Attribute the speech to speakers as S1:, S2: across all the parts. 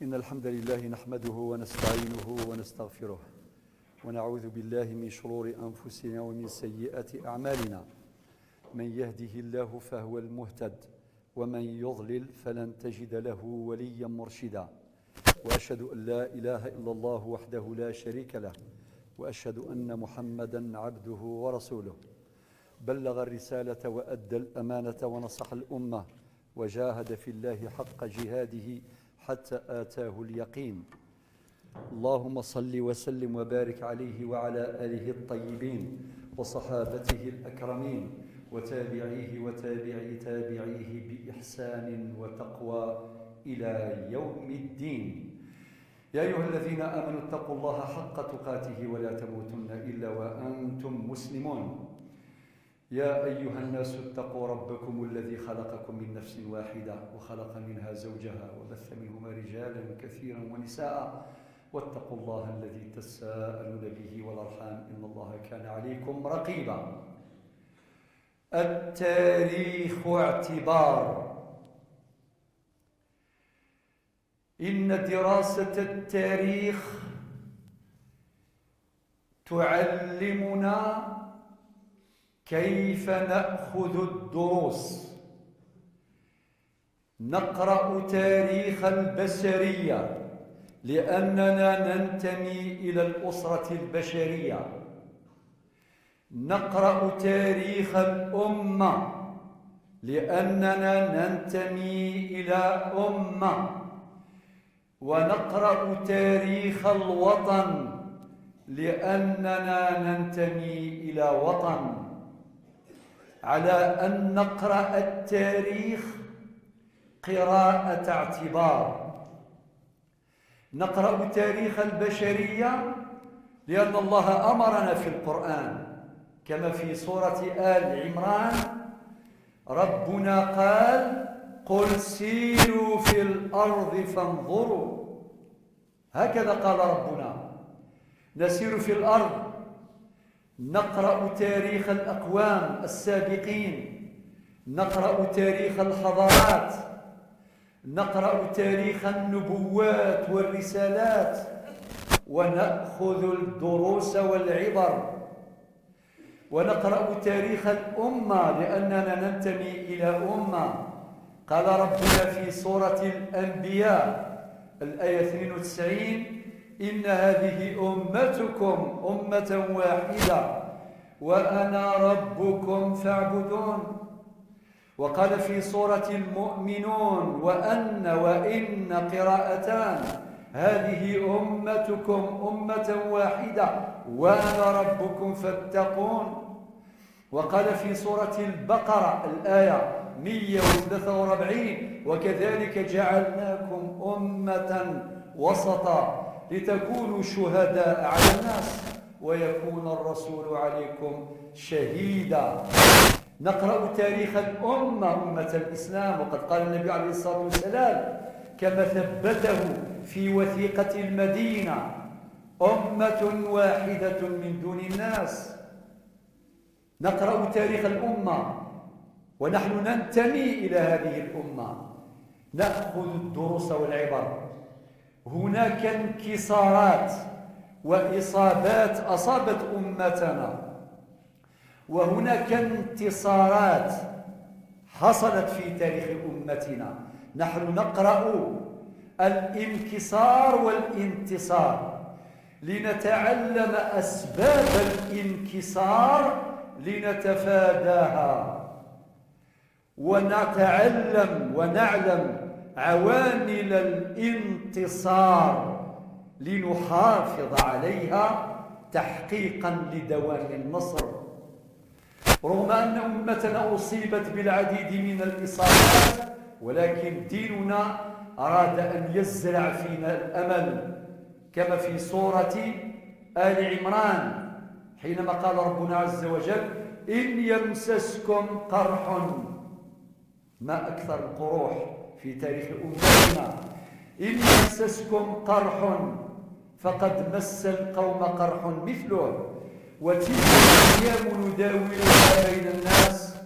S1: إن الحمد لله نحمده ونستعينه ونستغفره ونعوذ بالله من شرور أنفسنا ومن سيئات أعمالنا. من يهده الله فهو المهتد ومن يضلل فلن تجد له وليا مرشدا. وأشهد أن لا إله إلا الله وحده لا شريك له، وأشهد أن محمدا عبده ورسوله. بلغ الرسالة وأدى الأمانة ونصح الأمة وجاهد في الله حق جهاده حتى آتاه اليقين. اللهم صل وسلم وبارك عليه وعلى آله الطيبين وصحابته الأكرمين وتابعيه وتابعي تابعيه بإحسان وتقوى إلى يوم الدين. يا أيها الذين آمنوا اتقوا الله حق تقاته ولا تموتن إلا وأنتم مسلمون. يا أيها الناس اتقوا ربكم الذي خلقكم من نفس واحدة وخلق منها زوجها وبث منهما رجالا كثيرا ونساء، واتقوا الله الذي تساءلون به والأرحام إن الله كان عليكم رقيبا. التاريخ اعتبار. إن دراسة التاريخ تعلمنا كيف نأخذ الدروس. نقرأ تاريخ البشرية لأننا ننتمي إلى الأسرة البشرية. نقرأ تاريخ الأمة لأننا ننتمي إلى أمة. ونقرأ تاريخ الوطن لأننا ننتمي إلى وطن. على أن نقرأ التاريخ قراءة اعتبار. نقرأ تاريخ البشرية لأن الله أمرنا في القرآن كما في سورة آل عمران. ربنا قال: قل سيروا في الأرض فانظروا. هكذا قال ربنا. نسير في الأرض، نقرأ تاريخ الأقوام السابقين، نقرأ تاريخ الحضارات، نقرأ تاريخ النبوات والرسالات، ونأخذ الدروس والعبر. ونقرأ تاريخ الأمة لأننا ننتمي إلى أمة. قال ربنا في سورة الأنبياء الآية 92: إن هذه أمتكم أمة واحدة وأنا ربكم فاعبدون. وقال في سورة المؤمنون: وإن قراءتان: هذه أمتكم أمة واحدة وأنا ربكم فاتقون. وقال في سورة البقرة الآية 143: وكذلك جعلناكم أمة وسطا لتكونوا شهداء على الناس ويكون الرسول عليكم شهيدا. نقرأ تاريخ الأمة أمة الإسلام. وقد قال النبي عليه الصلاة والسلام كما ثبته في وثيقة المدينة: أمة واحدة من دون الناس. نقرأ تاريخ الأمة ونحن ننتمي إلى هذه الأمة. نأخذ الدروس والعبر. هناك انكسارات وإصابات أصابت أمتنا، وهناك انتصارات حصلت في تاريخ أمتنا. نحن نقرأ الانكسار والانتصار لنتعلم أسباب الانكسار لنتفاداها، ونتعلم ونعلم عوامل الانتصار لنحافظ عليها تحقيقا لدوام النصر. رغم أن أمتنا أصيبت بالعديد من الإصابات، ولكن ديننا أراد أن يزرع فينا الأمل كما في سورة آل عمران حينما قال ربنا عز وجل: إن يمسسكم قرح. ما أكثر القروح في تاريخ أمتنا. إن يمسسكم قرح فقد مس القوم قرح مثله وتلك الأيام نداولها بين الناس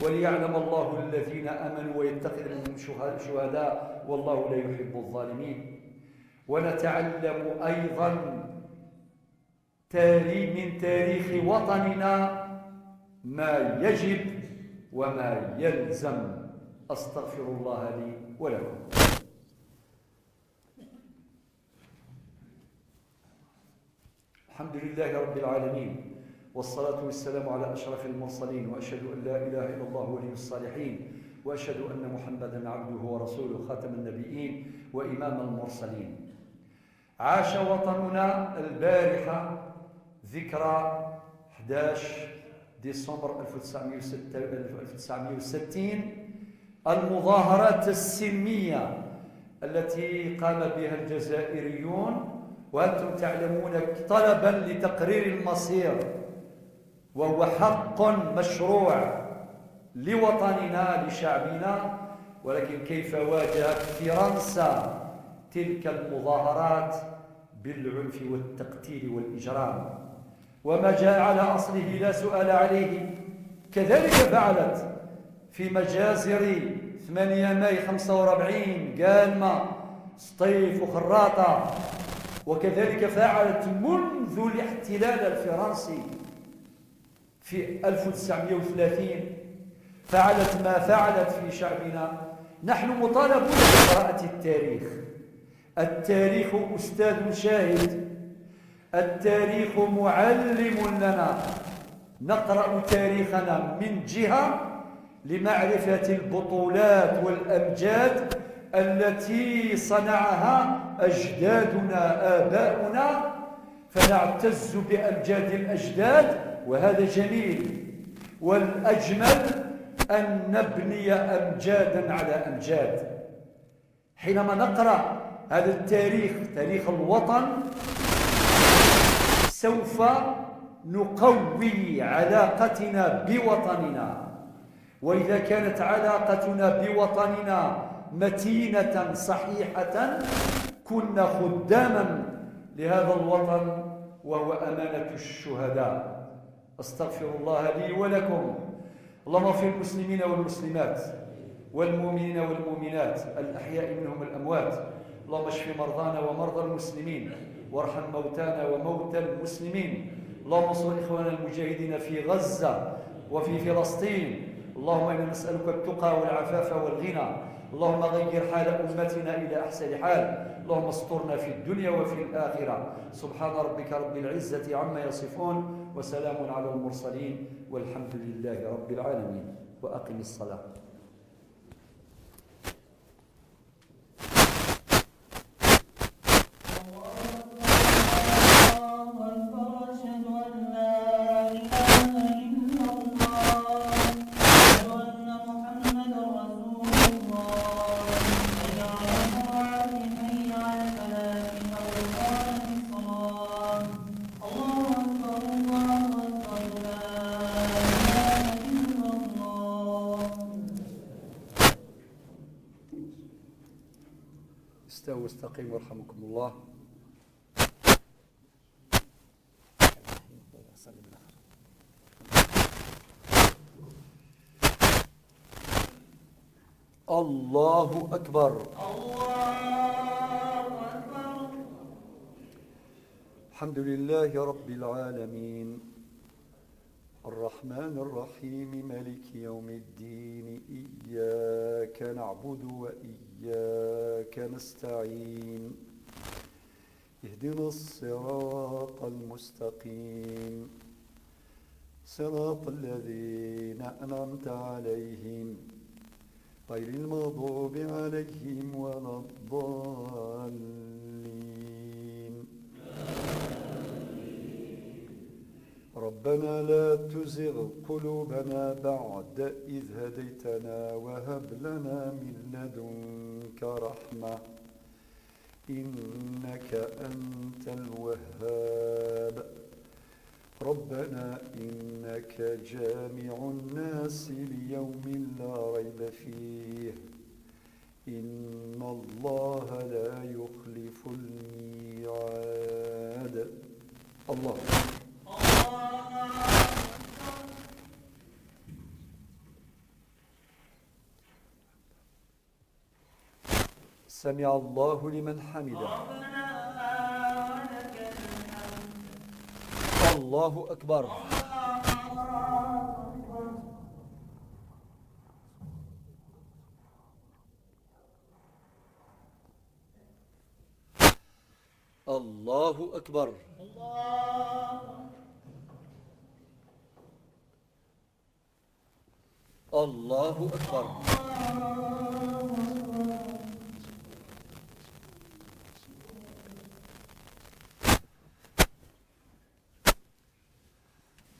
S1: وليعلم الله الذين آمنوا ويتخذ منهم شهداء والله لا يحب الظالمين. ونتعلم أيضا من تاريخ وطننا ما يجب وما يلزم. أستغفر الله لي ولكم. الحمد لله رب العالمين، والصلاة والسلام على أشرف المرسلين، وأشهد أن لا إله إلا الله ولي الصالحين، وأشهد أن محمدا عبده ورسوله خاتم النبيين وإمام المرسلين. عاش وطننا البارحة ذكرى 11 ديسمبر 1960 المظاهرات السلمية التي قام بها الجزائريون، وأنتم تعلمون طلبا لتقرير المصير، وهو حق مشروع لوطننا لشعبنا. ولكن كيف واجهت فرنسا تلك المظاهرات؟ بالعنف والتقتيل والإجرام، وما جاء على أصله لا سؤال عليه. كذلك فعلت في مجازر 8 ماي 45 قالمة سطيف وخراطة، وكذلك فعلت منذ الاحتلال الفرنسي في 1930. فعلت ما فعلت في شعبنا. نحن مطالبون بقراءة التاريخ. التاريخ أستاذ شاهد، التاريخ معلم لنا. نقرأ تاريخنا من جهة لمعرفة البطولات والأمجاد التي صنعها أجدادنا آباؤنا، فنعتز بأمجاد الأجداد، وهذا جميل. والأجمل أن نبني أمجادا على أمجاد. حينما نقرأ هذا التاريخ، تاريخ الوطن، سوف نقوي علاقتنا بوطننا. وإذا كانت علاقتنا بوطننا متينة صحيحة كنا خداما لهذا الوطن، وهو أمانة الشهداء. أستغفر الله لي ولكم. اللهم اغفر المسلمين والمسلمات والمؤمنين والمؤمنات الأحياء منهم الأموات. اللهم اشف مرضانا ومرضى المسلمين، وارحم موتانا وموتى المسلمين. اللهم انصر إخواننا المجاهدين في غزة وفي فلسطين. اللهم إنا نسألك التقى والعفاف والغنى. اللهم غير حال أمتنا إلى أحسن حال. اللهم استرنا في الدنيا وفي الآخرة. سبحان ربك رب العزة عما يصفون، وسلام على المرسلين، والحمد لله رب العالمين. وأقم الصلاة. استووا واستقيموا يرحمكم الله. الله أكبر. الله أكبر. الحمد لله رب العالمين، الرحمن الرحيم، مالك يوم الدين. إياك نعبد وإياك نستعين. اهدنا الصراط المستقيم، صراط الذين أنعمت عليهم غير المغضوب عليهم ولا الضالين. ربنا لا تزغ قلوبنا بعد إذ هديتنا، وهب لنا من لدنك رحمة إنك أنت الوهاب. ربنا إنك جامع الناس ليوم لا ريب فيه، إن الله لا يخلف الميعاد. الله. سمع الله لمن حمده. الله أكبر. الله أكبر. الله أكبر.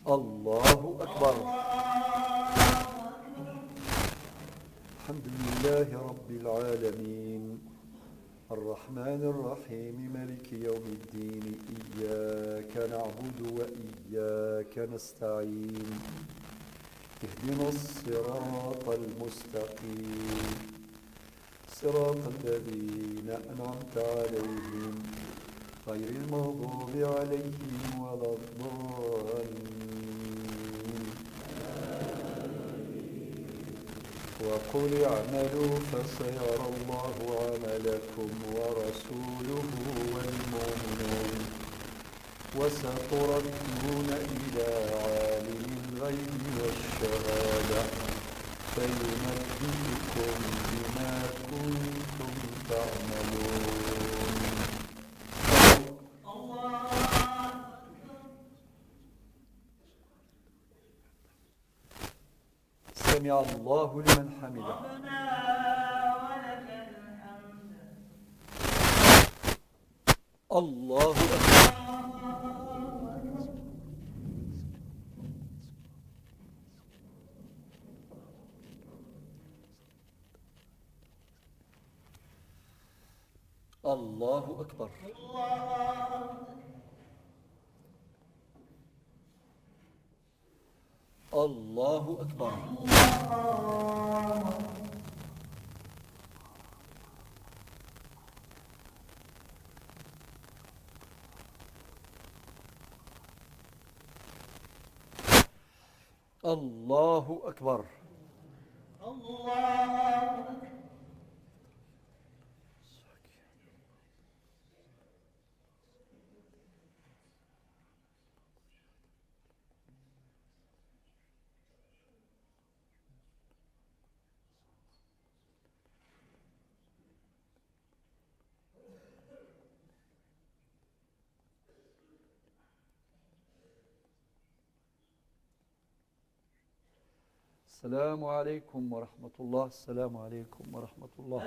S1: الله أكبر. الحمد لله رب العالمين الرحمن الرحيم مالك يوم الدين إياك نعبد وإياك نستعين اهدنا الصراط المستقيم صراط الذين أنعمت عليهم غير المغضوب عليهم ولا الضالين. وقل اعملوا فسيرى الله عملكم ورسوله والمؤمنون وستردون إلى عالم الغيب والشهادة فينبئكم بما كنتم تعملون. سمع الله لمن حمده. الله أكبر. الله أكبر. الله أكبر. الله أكبر. السلام عليكم ورحمة الله. السلام عليكم ورحمة الله.